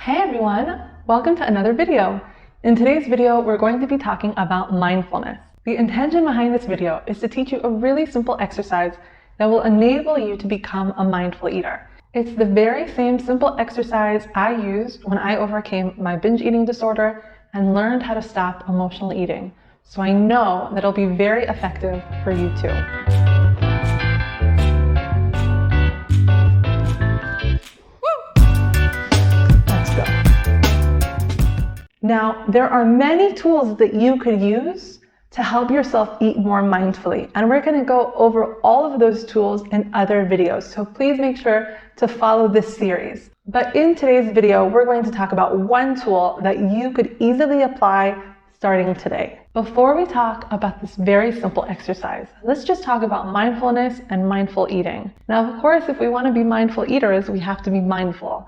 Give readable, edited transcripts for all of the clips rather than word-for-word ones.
Hey everyone, welcome to another video. In today's video, we're going to be talking about mindfulness. The intention behind this video is to teach you a really simple exercise that will enable you to become a mindful eater. It's the very same simple exercise I used when I overcame my binge eating disorder and learned how to stop emotional eating. So I know that it'll be very effective for you too. Now, there are many tools that you could use to help yourself eat more mindfully, and we're going to go over all of those tools in other videos, so please make sure to follow this series. But in today's video, we're going to talk about one tool that you could easily apply starting today. Before we talk about this very simple exercise, let's just talk about mindfulness and mindful eating. Now, of course, if we want to be mindful eaters, we have to be mindful.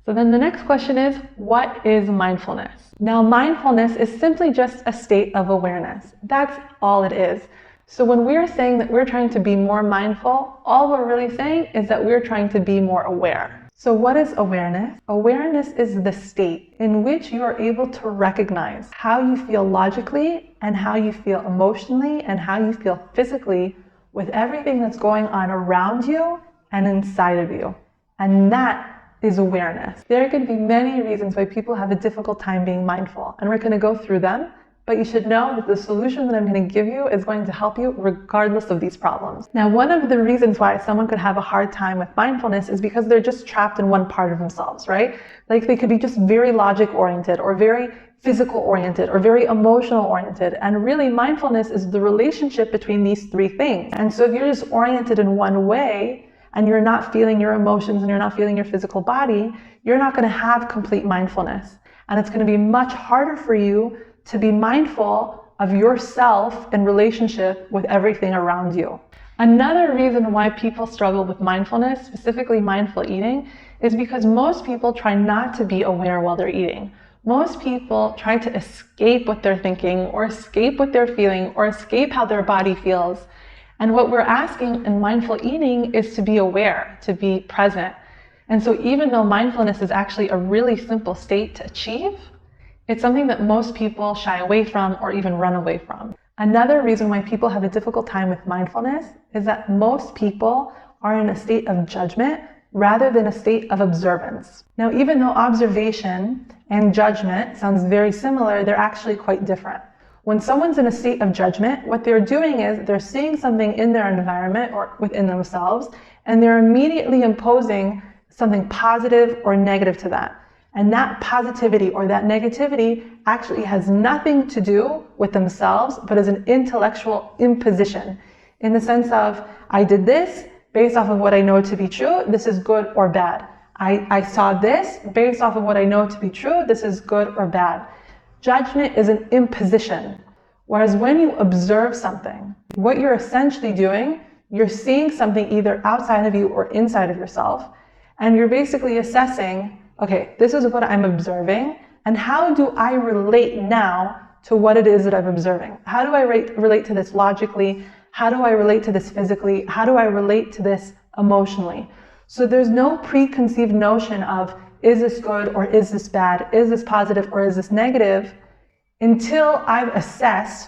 So then the next question is, what is mindfulness? Now, mindfulness is simply just a state of awareness. That's all it is. So when we're saying that we're trying to be more mindful, all we're really saying is that we're trying to be more aware. So what is awareness? Awareness is the state in which you are able to recognize how you feel logically and how you feel emotionally and how you feel physically with everything that's going on around you and inside of you. And that is awareness. There could be many reasons why people have a difficult time being mindful, and we're going to go through them, but you should know that the solution that I'm going to give you is going to help you regardless of these problems. Now, one of the reasons why someone could have a hard time with mindfulness is because they're just trapped in one part of themselves, right? Like they could be just very logic oriented or very physical oriented or very emotional oriented, and really mindfulness is the relationship between these three things. And so if you're just oriented in one way, and you're not feeling your emotions and you're not feeling your physical body, you're not going to have complete mindfulness. And it's going to be much harder for you to be mindful of yourself in relationship with everything around you. Another reason why people struggle with mindfulness, specifically mindful eating, is because most people try not to be aware while they're eating. Most people try to escape what they're thinking or escape what they're feeling or escape how their body feels. And what we're asking in mindful eating is to be aware, to be present. And so even though mindfulness is actually a really simple state to achieve, it's something that most people shy away from or even run away from. Another reason why people have a difficult time with mindfulness is that most people are in a state of judgment rather than a state of observance. Now, even though observation and judgment sounds very similar, they're actually quite different. When someone's in a state of judgment, what they're doing is they're seeing something in their environment or within themselves, and they're immediately imposing something positive or negative to that. And that positivity or that negativity actually has nothing to do with themselves, but is an intellectual imposition in the sense of, I did this based off of what I know to be true, this is good or bad. I saw this based off of what I know to be true, this is good or bad. Judgment is an imposition, whereas when you observe something, what you're essentially doing, you're seeing something either outside of you or inside of yourself, and you're basically assessing, okay, this is what I'm observing, and how do I relate now to what it is that I'm observing? How do I relate to this logically? How do I relate to this physically? How do I relate to this emotionally? So there's no preconceived notion of, is this good or is this bad? Is this positive or is this negative? Until I've assessed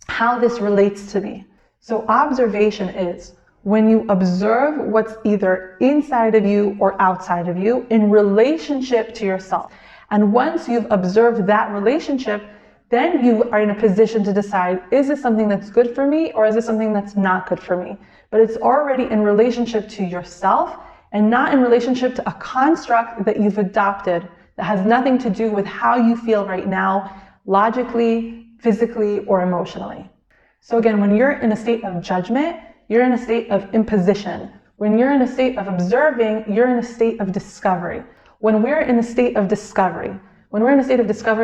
how this relates to me. So observation is when you observe what's either inside of you or outside of you in relationship to yourself. And once you've observed that relationship, then you are in a position to decide, is this something that's good for me or is this something that's not good for me? But it's already in relationship to yourself and not in relationship to a construct that you've adopted that has nothing to do with how you feel right now, logically, physically, or emotionally. So again, when you're in a state of judgment, you're in a state of imposition. When you're in a state of observing, you're in a state of discovery. When we're in a state of discovery,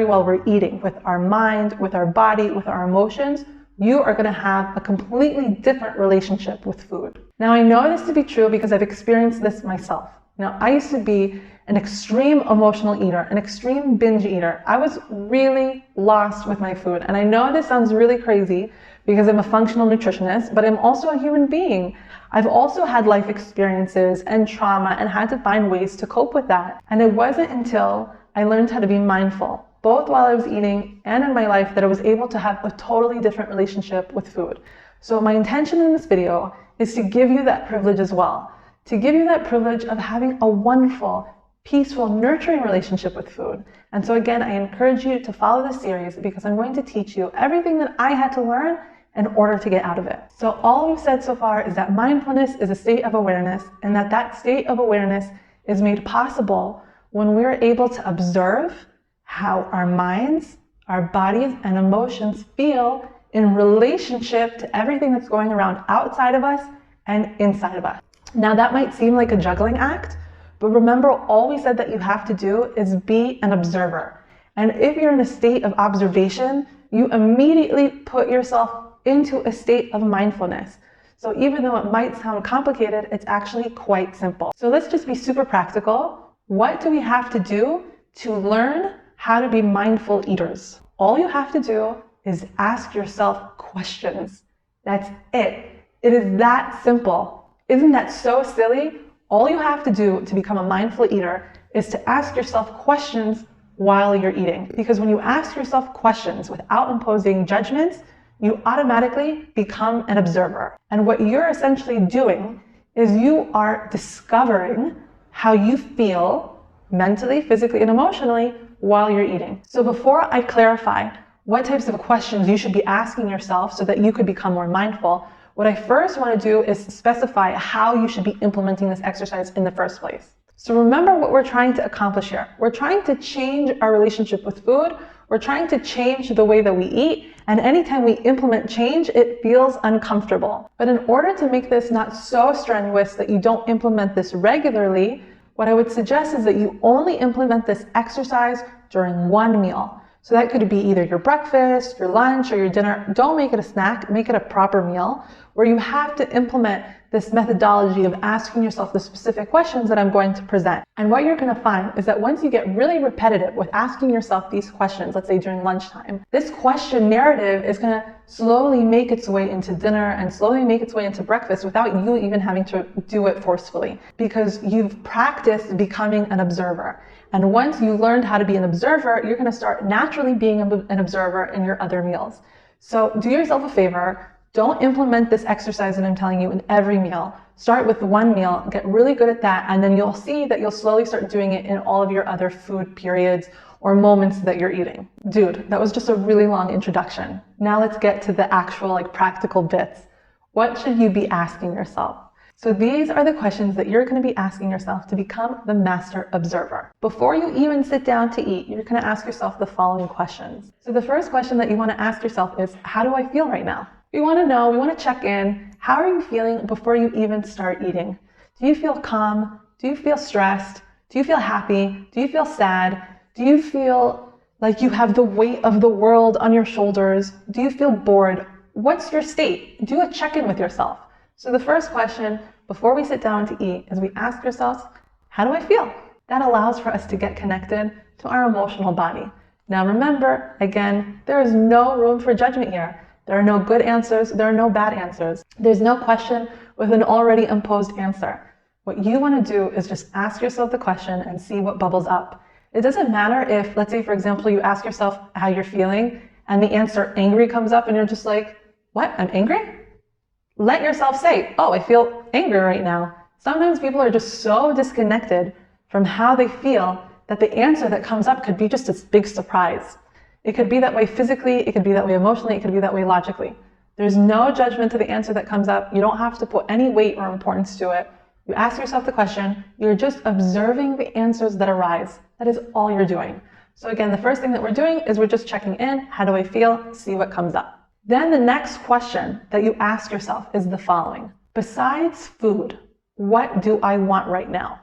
while we're eating, with our mind, with our body, with our emotions, you are going to have a completely different relationship with food. Now, I know this to be true because I've experienced this myself. Now, I used to be an extreme emotional eater, an extreme binge eater. I was really lost with my food. And I know this sounds really crazy because I'm a functional nutritionist, but I'm also a human being. I've also had life experiences and trauma and had to find ways to cope with that. And it wasn't until I learned how to be mindful, both while I was eating and in my life, that I was able to have a totally different relationship with food. So my intention in this video is to give you that privilege as well, to give you that privilege of having a wonderful, peaceful, nurturing relationship with food. And so again, I encourage you to follow this series because I'm going to teach you everything that I had to learn in order to get out of it. So all we've said so far is that mindfulness is a state of awareness, and that state of awareness is made possible when we're able to observe how our minds, our bodies, and emotions feel in relationship to everything that's going around outside of us and inside of us. Now that might seem like a juggling act, but remember, all we said that you have to do is be an observer. And if you're in a state of observation, you immediately put yourself into a state of mindfulness. So even though it might sound complicated, it's actually quite simple. So let's just be super practical. What do we have to do to learn how to be mindful eaters? All you have to do is ask yourself questions. That's it. It is that simple. Isn't that so silly? All you have to do to become a mindful eater is to ask yourself questions while you're eating. Because when you ask yourself questions without imposing judgments, you automatically become an observer. And what you're essentially doing is you are discovering how you feel mentally, physically, and emotionally while you're eating. So before I clarify what types of questions you should be asking yourself so that you could become more mindful, what I first want to do is specify how you should be implementing this exercise in the first place. So remember what we're trying to accomplish here. We're trying to change our relationship with food. We're trying to change the way that we eat. And anytime we implement change, it feels uncomfortable. But in order to make this not so strenuous that you don't implement this regularly, what I would suggest is that you only implement this exercise during one meal. So that could be either your breakfast, your lunch, or your dinner. Don't make it a snack, make it a proper meal where you have to implement this methodology of asking yourself the specific questions that I'm going to present. And what you're going to find is that once you get really repetitive with asking yourself these questions, let's say during lunchtime, this question narrative is going to slowly make its way into dinner and slowly make its way into breakfast without you even having to do it forcefully, because you've practiced becoming an observer. And once you learned how to be an observer, you're going to start naturally being an observer in your other meals. So do yourself a favor. Don't implement this exercise that I'm telling you in every meal. Start with one meal, get really good at that, and then you'll see that you'll slowly start doing it in all of your other food periods or moments that you're eating. Dude, that was just a really long introduction. Now let's get to the actual practical bits. What should you be asking yourself? So these are the questions that you're going to be asking yourself to become the master observer. Before you even sit down to eat, you're going to ask yourself the following questions. So the first question that you want to ask yourself is, how do I feel right now? We want to know, we want to check in, how are you feeling before you even start eating? Do you feel calm? Do you feel stressed? Do you feel happy? Do you feel sad? Do you feel like you have the weight of the world on your shoulders? Do you feel bored? What's your state? Do a check-in with yourself. So the first question before we sit down to eat is we ask ourselves, how do I feel? That allows for us to get connected to our emotional body. Now remember, again, there is no room for judgment here. There are no good answers. There are no bad answers. There's no question with an already imposed answer. What you want to do is just ask yourself the question and see what bubbles up. It doesn't matter if, let's say, for example, you ask yourself how you're feeling and the answer angry comes up and you're just like, what? I'm angry? Let yourself say, oh, I feel angry right now. Sometimes people are just so disconnected from how they feel that the answer that comes up could be just this big surprise. It could be that way physically, it could be that way emotionally, it could be that way logically. There's no judgment to the answer that comes up. You don't have to put any weight or importance to it. You ask yourself the question, you're just observing the answers that arise. That is all you're doing. So again, the first thing that we're doing is we're just checking in. How do I feel? See what comes up. Then the next question that you ask yourself is the following. Besides food, what do I want right now?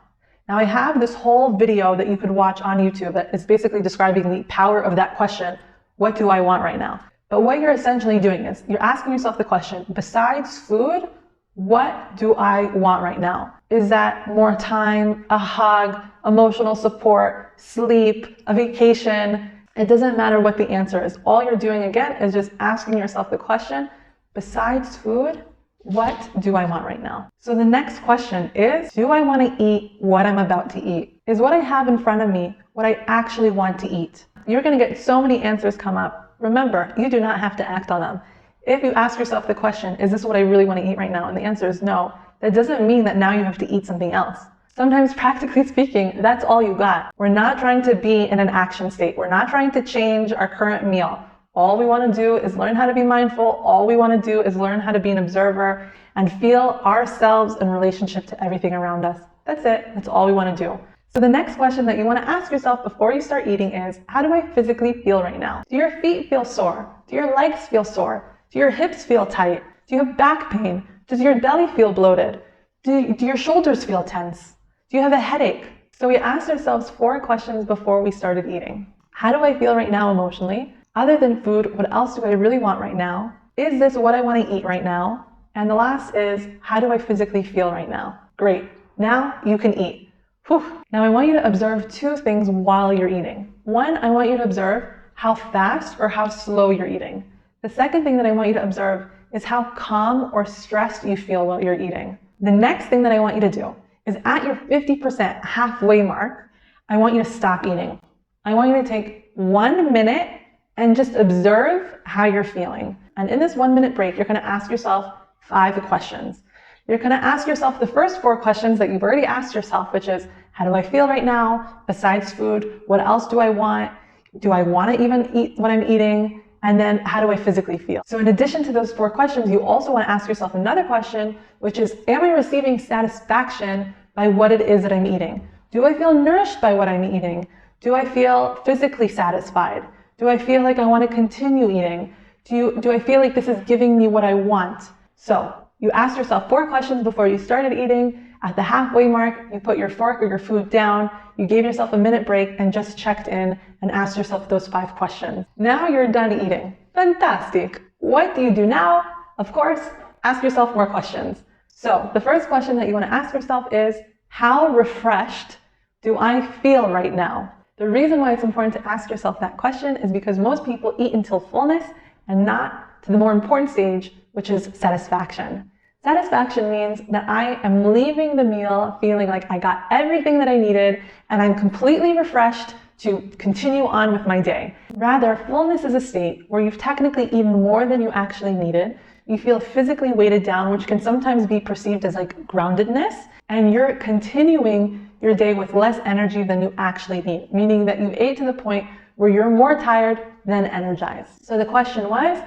Now I have this whole video that you could watch on YouTube that is basically describing the power of that question, what do I want right now? But what you're essentially doing is you're asking yourself the question, besides food, what do I want right now? Is that more time, a hug, emotional support, sleep, a vacation? It doesn't matter what the answer is. All you're doing again is just asking yourself the question, besides food, what do I want right now? So the next question is, do I want to eat what I'm about to eat? Is what I have in front of me what I actually want to eat? You're going to get so many answers come up. Remember, you do not have to act on them. If you ask yourself the question, is this what I really want to eat right now? And the answer is no. That doesn't mean that now you have to eat something else. Sometimes, practically speaking, that's all you got. We're not trying to be in an action state. We're not trying to change our current meal. All we want to do is learn how to be mindful. All we want to do is learn how to be an observer and feel ourselves in relationship to everything around us. That's it. That's all we want to do. So the next question that you want to ask yourself before you start eating is, how do I physically feel right now? Do your feet feel sore? Do your legs feel sore? Do your hips feel tight? Do you have back pain? Does your belly feel bloated? Do your shoulders feel tense? Do you have a headache? So we asked ourselves 4 questions before we started eating. How do I feel right now emotionally? Other than food, what else do I really want right now? Is this what I want to eat right now? And the last is, how do I physically feel right now? Great. Now you can eat. Whew. Now I want you to observe 2 things while you're eating. 1, I want you to observe how fast or how slow you're eating. The second thing that I want you to observe is how calm or stressed you feel while you're eating. The next thing that I want you to do is at your 50% halfway mark, I want you to stop eating. I want you to take 1 minute and just observe how you're feeling. And in this 1 minute break, you're going to ask yourself 5 questions. You're going to ask yourself the first 4 questions that you've already asked yourself, which is, how do I feel right now? Besides food, what else do I want? Do I want to even eat what I'm eating? And then, how do I physically feel? So in addition to those 4 questions, you also want to ask yourself another question, which is, am I receiving satisfaction by what it is that I'm eating? Do I feel nourished by what I'm eating? Do I feel physically satisfied? Do I feel like I want to continue eating? Do I feel like this is giving me what I want? So you asked yourself 4 questions before you started eating. At the halfway mark, you put your fork or your food down, you gave yourself a minute break and just checked in and asked yourself those 5 questions. Now you're done eating. Fantastic. What do you do now? Of course, ask yourself more questions. So the first question that you want to ask yourself is, how refreshed do I feel right now? The reason why it's important to ask yourself that question is because most people eat until fullness and not to the more important stage, which is satisfaction. Satisfaction means that I am leaving the meal feeling like I got everything that I needed and I'm completely refreshed to continue on with my day. Rather, fullness is a state where you've technically eaten more than you actually needed. You feel physically weighted down, which can sometimes be perceived as like groundedness, and you're continuing your day with less energy than you actually need, meaning that you ate to the point where you're more tired than energized. So the question was,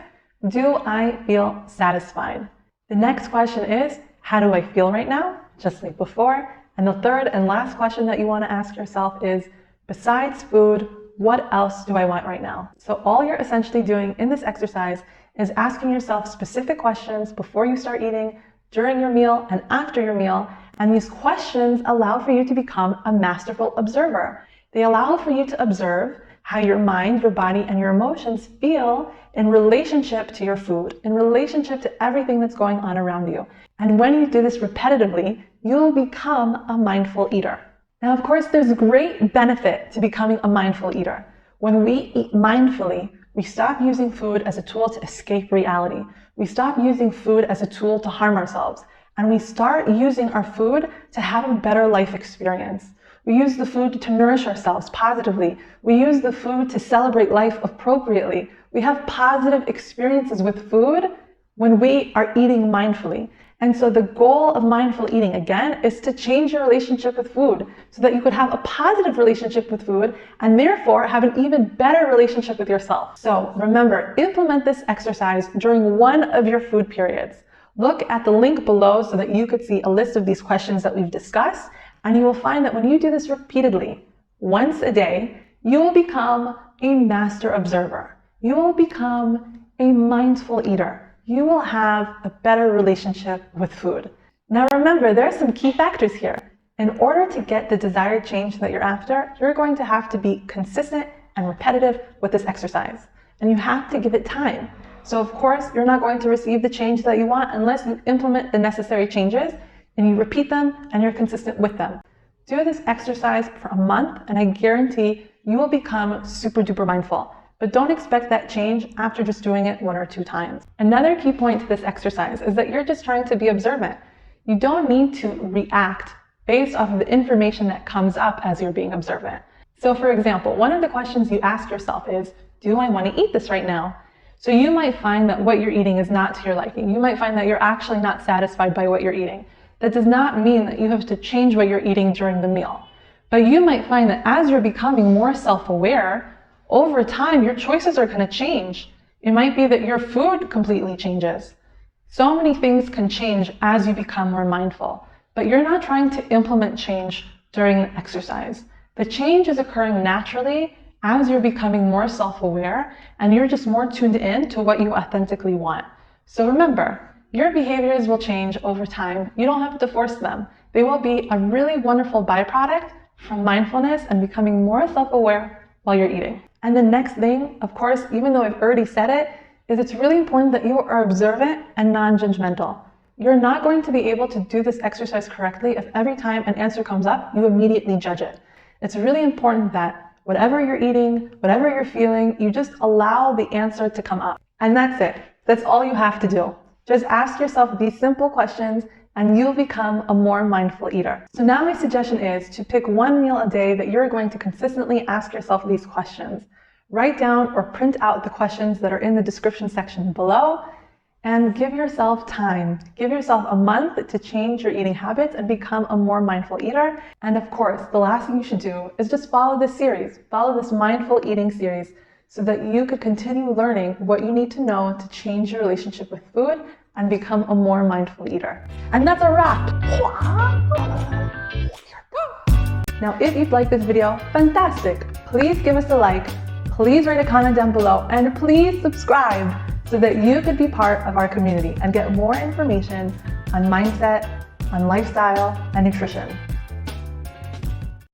do I feel satisfied? The next question is, how do I feel right now? Just like before. And the third and last question that you want to ask yourself is, besides food, what else do I want right now? So all you're essentially doing in this exercise is asking yourself specific questions before you start eating, during your meal, and after your meal. And these questions allow for you to become a masterful observer. They allow for you to observe how your mind, your body, and your emotions feel in relationship to your food, in relationship to everything that's going on around you. And when you do this repetitively, you'll become a mindful eater. Now, of course, there's great benefit to becoming a mindful eater. When we eat mindfully, we stop using food as a tool to escape reality. We stop using food as a tool to harm ourselves. And we start using our food to have a better life experience. We use the food to nourish ourselves positively. We use the food to celebrate life appropriately. We have positive experiences with food when we are eating mindfully. And so the goal of mindful eating, again, is to change your relationship with food so that you could have a positive relationship with food and therefore have an even better relationship with yourself. So remember, implement this exercise during one of your food periods. Look at the link below so that you could see a list of these questions that we've discussed. And you will find that when you do this repeatedly, once a day, you will become a master observer. You will become a mindful eater. You will have a better relationship with food. Now remember, there are some key factors here. In order to get the desired change that you're after, you're going to have to be consistent and repetitive with this exercise. And you have to give it time. So of course, you're not going to receive the change that you want unless you implement the necessary changes and you repeat them and you're consistent with them. Do this exercise for a month and I guarantee you will become super duper mindful. But don't expect that change after just doing it 1 or 2 times. Another key point to this exercise is that you're just trying to be observant. You don't need to react based off of the information that comes up as you're being observant. So for example, one of the questions you ask yourself is, do I want to eat this right now? So you might find that what you're eating is not to your liking. You might find that you're actually not satisfied by what you're eating. That does not mean that you have to change what you're eating during the meal. But you might find that as you're becoming more self-aware, over time, your choices are going to change. It might be that your food completely changes. So many things can change as you become more mindful, but you're not trying to implement change during the exercise. The change is occurring naturally as you're becoming more self-aware and you're just more tuned in to what you authentically want. So remember, your behaviors will change over time. You don't have to force them. They will be a really wonderful byproduct from mindfulness and becoming more self-aware while you're eating. And the next thing, of course, even though I've already said it, is it's really important that you are observant and non-judgmental. You're not going to be able to do this exercise correctly if every time an answer comes up, you immediately judge it. It's really important that whatever you're eating, whatever you're feeling, you just allow the answer to come up. And that's it. That's all you have to do. Just ask yourself these simple questions and you'll become a more mindful eater. So now my suggestion is to pick one meal a day that you're going to consistently ask yourself these questions. Write down or print out the questions that are in the description section below and give yourself time. Give yourself a month to change your eating habits and become a more mindful eater. And of course, the last thing you should do is just follow this series, follow this mindful eating series so that you could continue learning what you need to know to change your relationship with food and become a more mindful eater. And that's a wrap. Now, if you've liked this video, fantastic. Please give us a like, please write a comment down below, and please subscribe so that you could be part of our community and get more information on mindset, on lifestyle, and nutrition.